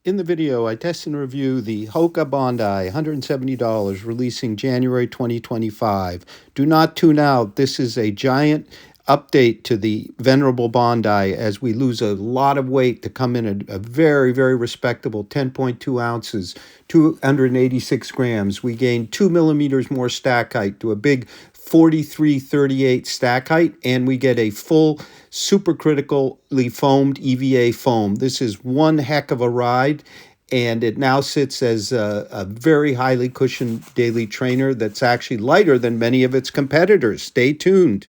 In the video, I test and review the Hoka Bondi, $170, releasing January 2025. Do not tune out. This is a giant update to the venerable Bondi as we lose a lot of weight to come in a very, very respectable 10.2 ounces, 286 grams. We gain 2 millimeters more stack height to a big 4338 stack height, and we get a full supercritically foamed EVA foam. This is one heck of a ride, and it now sits as a very highly cushioned daily trainer that's actually lighter than many of its competitors. Stay tuned.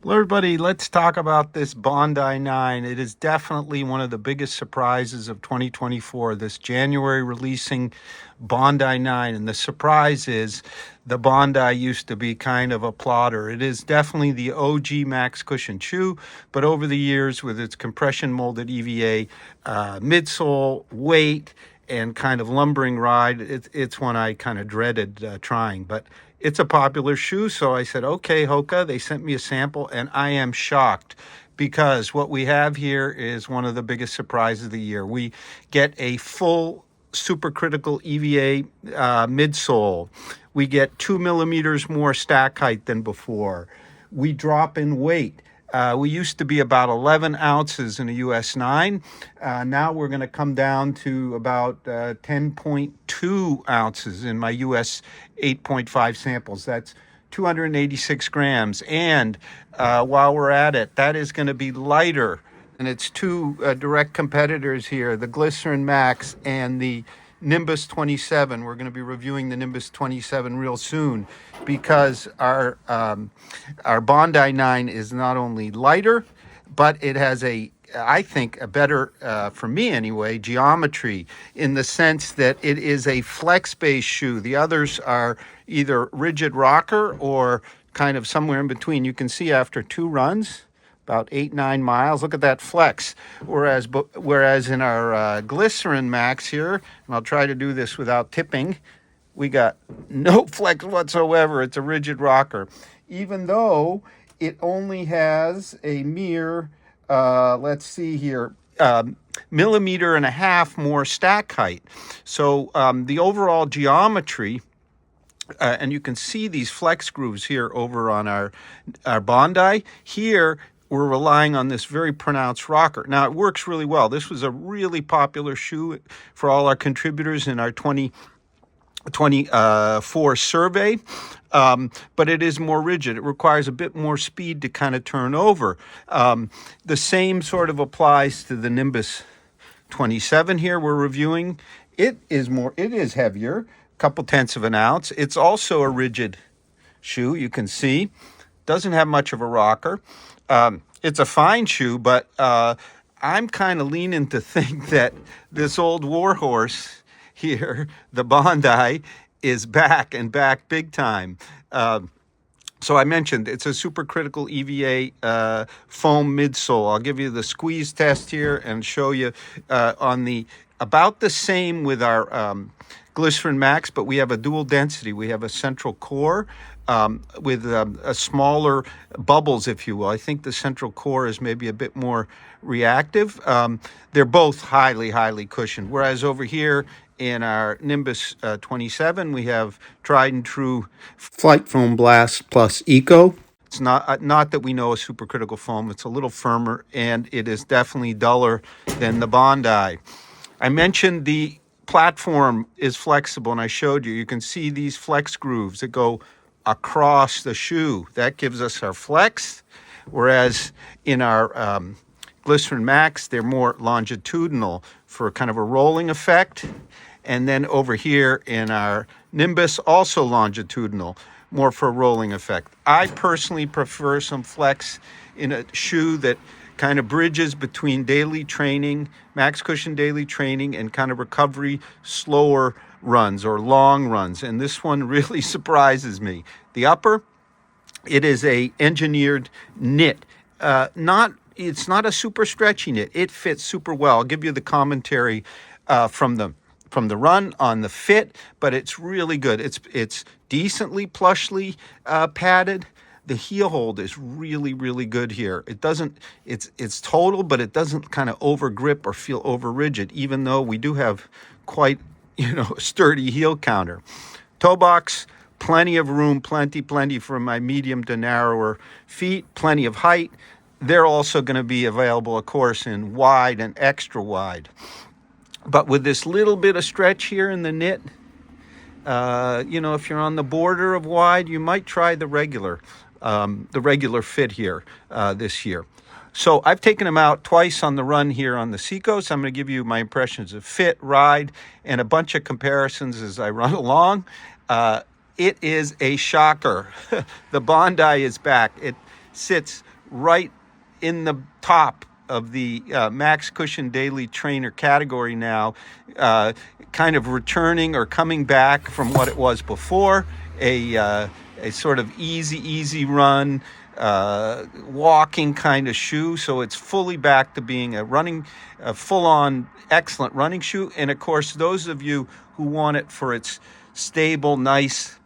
Well, everybody, let's talk about this Bondi 9. It is definitely one of the biggest surprises of 2024, this January releasing Bondi 9. And the surprise is the Bondi used to be kind of a plotter. It is definitely the OG max cushion shoe, but over the years with its compression molded EVA, midsole, weight, and kind of lumbering ride, it's one I kind of dreaded trying. But it's a popular shoe, so I said, okay, Hoka. They sent me a sample, and I am shocked because what we have here is one of the biggest surprises of the year. We get a full supercritical EVA midsole. We get 2 millimeters more stack height than before. We drop in weight. We used to be about 11 ounces in a US 9. Now we're going to come down to about 10.2 ounces in my US 8.5 samples. That's 286 grams. And while we're at it, that is going to be lighter. And it's two direct competitors here, the Glycerin Max and the Nimbus 27. We're going to be reviewing the Nimbus 27 real soon because our Bondi 9 is not only lighter, but it has I think, a better, for me anyway, geometry in the sense that it is a flex-based shoe. The others are either rigid rocker or kind of somewhere in between. You can see after 2 runs, about 8-9 miles. Look at that flex. Whereas in our Glycerin Max here, and I'll try to do this without tipping, we got no flex whatsoever. It's a rigid rocker, even though it only has a mere, let's see here, millimeter and a half more stack height. So the overall geometry, and you can see these flex grooves here over on our Bondi. Here, we're relying on this very pronounced rocker. Now, it works really well. This was a really popular shoe for all our contributors in our 2024 survey, but it is more rigid. It requires a bit more speed to kind of turn over. The same sort of applies to the Nimbus 27 here we're reviewing. It is heavier, a couple tenths of an ounce. It's also a rigid shoe, you can see. Doesn't have much of a rocker. It's a fine shoe, but I'm kind of leaning to think that this old warhorse here, the Bondi, is back and back big time. So I mentioned it's a supercritical EVA foam midsole. I'll give you the squeeze test here and show you on the about the same with our Glycerin Max, but we have a dual density. We have a central core with a smaller bubbles, if you will. I think the central core is maybe a bit more reactive. They're both highly, highly cushioned. Whereas over here in our Nimbus 27, we have tried and true Flight Foam Blast plus Eco. It's not that we know a supercritical foam. It's a little firmer, and it is definitely duller than the Bondi. I mentioned the platform is flexible, and I showed you. You can see these flex grooves that go across the shoe. That gives us our flex, whereas in our Glycerin Max, they're more longitudinal for kind of a rolling effect. And then over here in our Nimbus, also longitudinal, more for a rolling effect. I personally prefer some flex in a shoe that kind of bridges between daily training, max cushion daily training, and kind of recovery, slower runs or long runs. And this one really surprises me. The upper, it is a engineered knit. It's not a super stretchy knit. It fits super well. I'll give you the commentary from the run on the fit, but it's really good. It's decently plushly padded. the heel hold is really, really good here. It doesn't, it's total, but it doesn't kind of over grip or feel over rigid, even though we do have quite, a sturdy heel counter. Toe box, plenty of room, plenty for my medium to narrower feet, plenty of height. They're also going to be available, of course, in wide and extra wide. But with this little bit of stretch here in the knit, if you're on the border of wide, you might try the regular fit here this year. So I've taken them out twice on the run here on the Seacoast. I'm going to give you my impressions of fit, ride, and a bunch of comparisons as I run along. It is a shocker. The Bondi is back. It sits right in the top of the Max Cushion Daily Trainer category now, kind of returning or coming back from what it was before, a sort of easy run, walking kind of shoe. So it's fully back to being a full-on excellent running shoe. And of course, those of you who want it for its stable, nice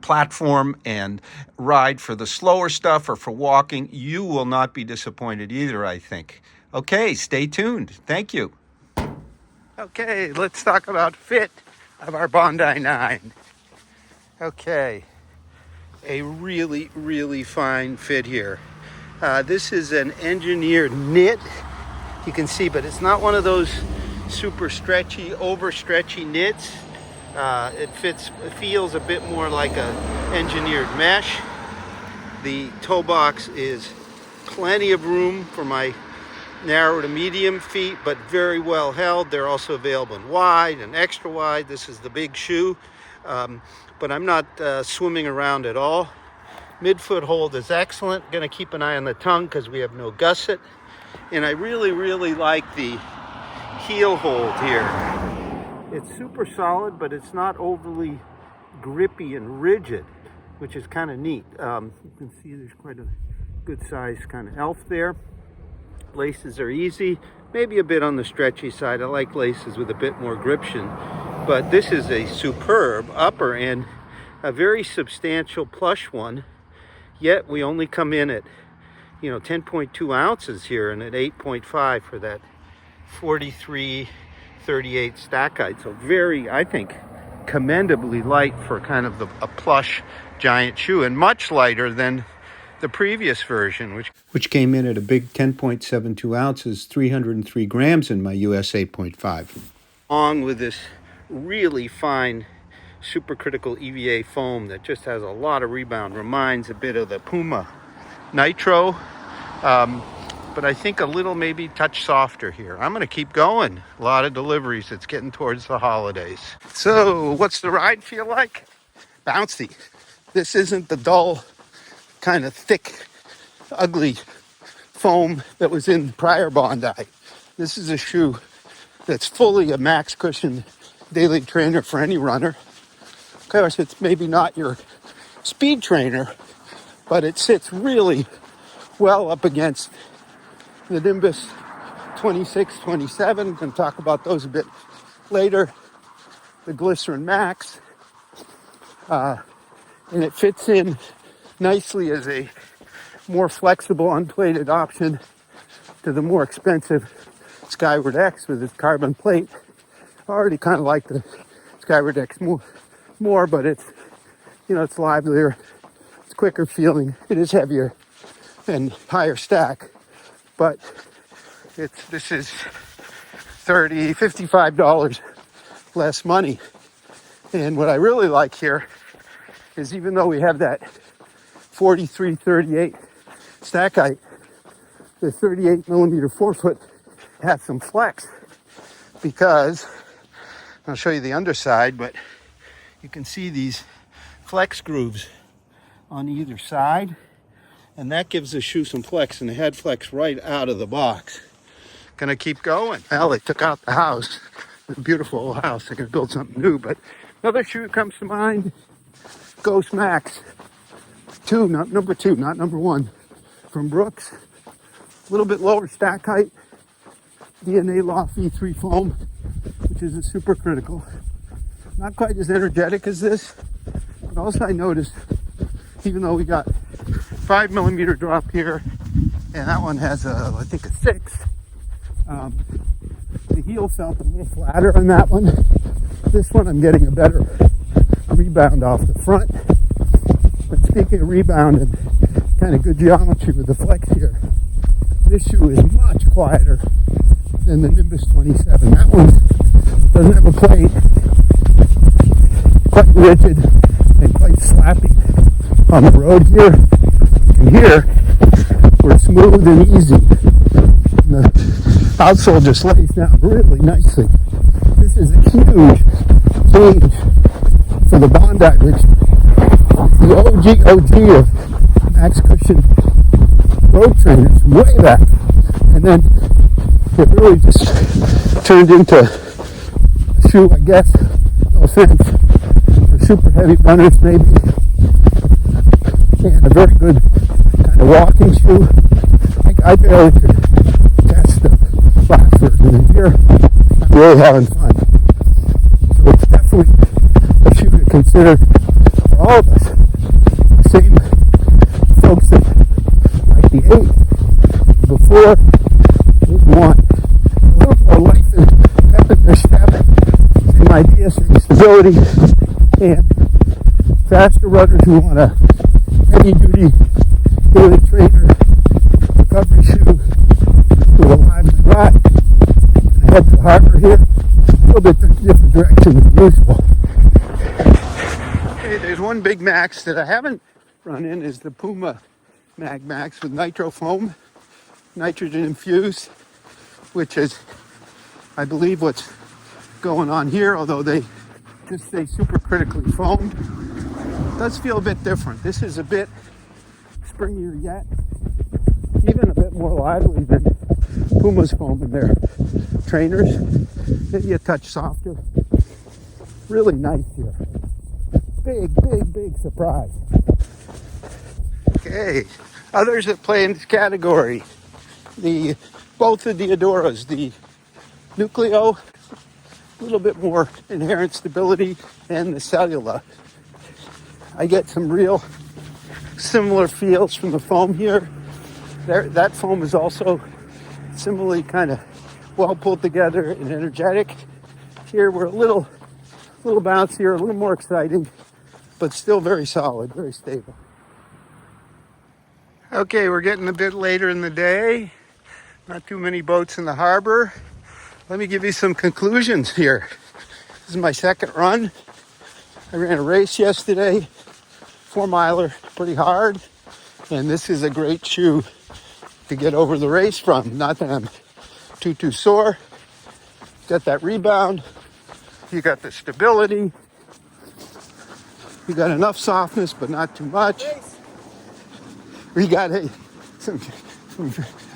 platform and ride for the slower stuff or for walking, you will not be disappointed either, I think. Okay, stay tuned. Thank you. Okay, let's talk about fit of our Bondi 9. Okay, a really fine fit here. This is an engineered knit, you can see, but it's not one of those super stretchy, over stretchy knits. It feels a bit more like a engineered mesh. The toe box is plenty of room for my narrow to medium feet, but very well held. They're also available in wide and extra wide. This is the big shoe, but I'm not swimming around at all. Midfoot hold is excellent. Gonna keep an eye on the tongue because we have no gusset. And I really like the heel hold here. It's super solid, but it's not overly grippy and rigid, which is kind of neat. You can see there's quite a good size kind of elf there. Laces are easy, maybe a bit on the stretchy side. I like laces with a bit more gription, but this is a superb upper and a very substantial plush one. Yet we only come in at 10.2 ounces here and at 8.5 for that 43-38 stack height. So very, I think, commendably light for kind of a plush giant shoe, and much lighter than the previous version, which came in at a big 10.72 ounces, 303 grams in my US 8.5. Along with this really fine Supercritical EVA foam that just has a lot of rebound, reminds a bit of the Puma Nitro, but I think a little maybe touch softer here. I'm going to keep going. A lot of deliveries. It's getting towards the holidays. So what's the ride feel like? Bouncy. This isn't the dull, kind of thick, ugly foam that was in the prior Bondi. This is a shoe that's fully a Max Cushion Daily Trainer for any runner. Of course, it's maybe not your speed trainer, but it sits really well up against the Nimbus 26, 27. I'm going to talk about those a bit later. The Glycerin Max. And it fits in nicely as a more flexible, unplated option to the more expensive Skyward X with its carbon plate. I already kind of like the Skyward X more, but it's, it's livelier, it's quicker feeling, it is heavier and higher stack, but this is $30, $55 less money. And what I really like here is, even though we have that 43-38 stack height, the 38 millimeter forefoot has some flex, because I'll show you the underside, but you can see these flex grooves on either side, and that gives the shoe some flex, and the head flex right out of the box. Gonna keep going. Well, they took out the house, the beautiful old house. They're gonna build something new, but another shoe comes to mind, Ghost Max. Number two, not number one, from Brooks. A little bit lower stack height, DNA Loft V3 foam, which is a Supercritical. Not quite as energetic as this, but also I noticed even though we got 5mm drop here, and that one has I think a 6. The heel felt a little flatter on that one. This one I'm getting a better rebound off the front. But speaking of rebound and kind of good geometry with the flex here, this shoe is much quieter than the Nimbus 27. That one doesn't have a plate, quite rigid and quite slappy on the road here. And here, we're smooth and easy. And the outsole just lays down really nicely. This is a huge change for the Bondi, which the OG of Max Cushion road trainers way back. And then it really just turned into a shoe, I guess, no offense, for super heavy runners maybe. And a very good kind of walking shoe. I barely could catch the last version, and here I'm really having fun. So it's definitely a shoe to consider for all of us. The same folks that like the 8 before would want a little more life and pep in their step. Same idea, same stability, and faster runners who want a heavy-duty daily trainer recovery shoe with a lively ride. And I head to the harbor here, a little bit different direction than usual. Hey, there's one big Max that I haven't run in, is the Puma Mag Max with nitro foam, nitrogen infused, which is, I believe, what's going on here, although they just say supercritically foamed. It does feel a bit different. This is a bit springier yet, even a bit more lively than Puma's foam in their trainers. Maybe a touch softer. Really nice here. Big surprise. Okay, others that play in this category, both the Diodoras, the Nucleo, a little bit more inherent stability, and the Cellula. I get some real similar feels from the foam here. That foam is also similarly kind of well pulled together and energetic. Here we're a little bouncier, a little more exciting, but still very solid, very stable. Okay, we're getting a bit later in the day. Not too many boats in the harbor. Let me give you some conclusions here. This is my second run. I ran a race yesterday, 4-miler, pretty hard. And this is a great shoe to get over the race from. Not that I'm too sore. Got that rebound. You got the stability. You got enough softness, but not too much. We got some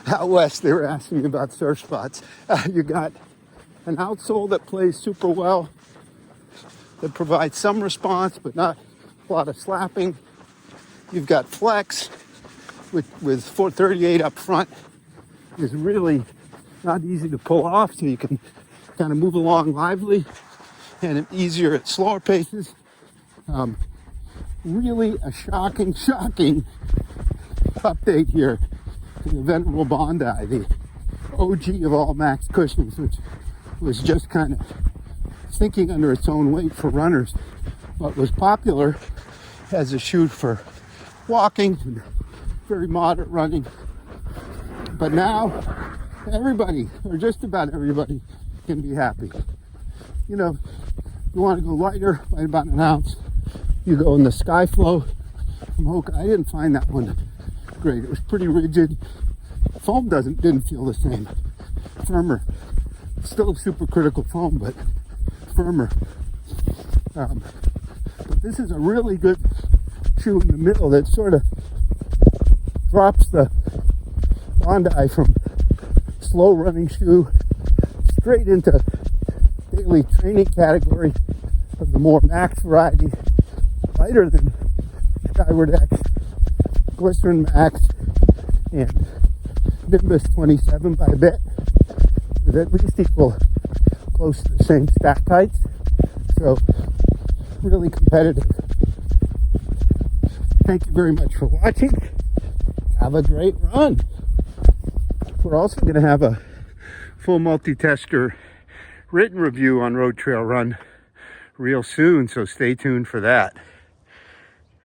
out west, they were asking me about surf spots. You got an outsole that plays super well, that provides some response, but not a lot of slapping. You've got flex with 438 up front. Is really not easy to pull off, so you can kind of move along lively and easier at slower paces. Really a shocking update here to the venerable Bondi, the OG of all Max Cushions, which was just kind of sinking under its own weight for runners, but was popular as a shoe for walking and very moderate running. But now everybody, or just about everybody, can be happy. You know, you want to go lighter by about an ounce, you go in the Skyflow from Hoka. I didn't find that one great. It was pretty rigid. Foam didn't feel the same. Firmer. Still supercritical foam, but firmer. But this is a really good shoe in the middle that sort of drops the Bondi from slow running shoe straight into daily training category of the more Max variety, lighter than Skyward X, Glycerin Max, and Nimbus 27 by a bit, with at least close to the same stack heights. So really competitive. Thank you very much for watching. Have a great run. We're also going to have a full multi-tester written review on Road Trail Run real soon, so stay tuned for that.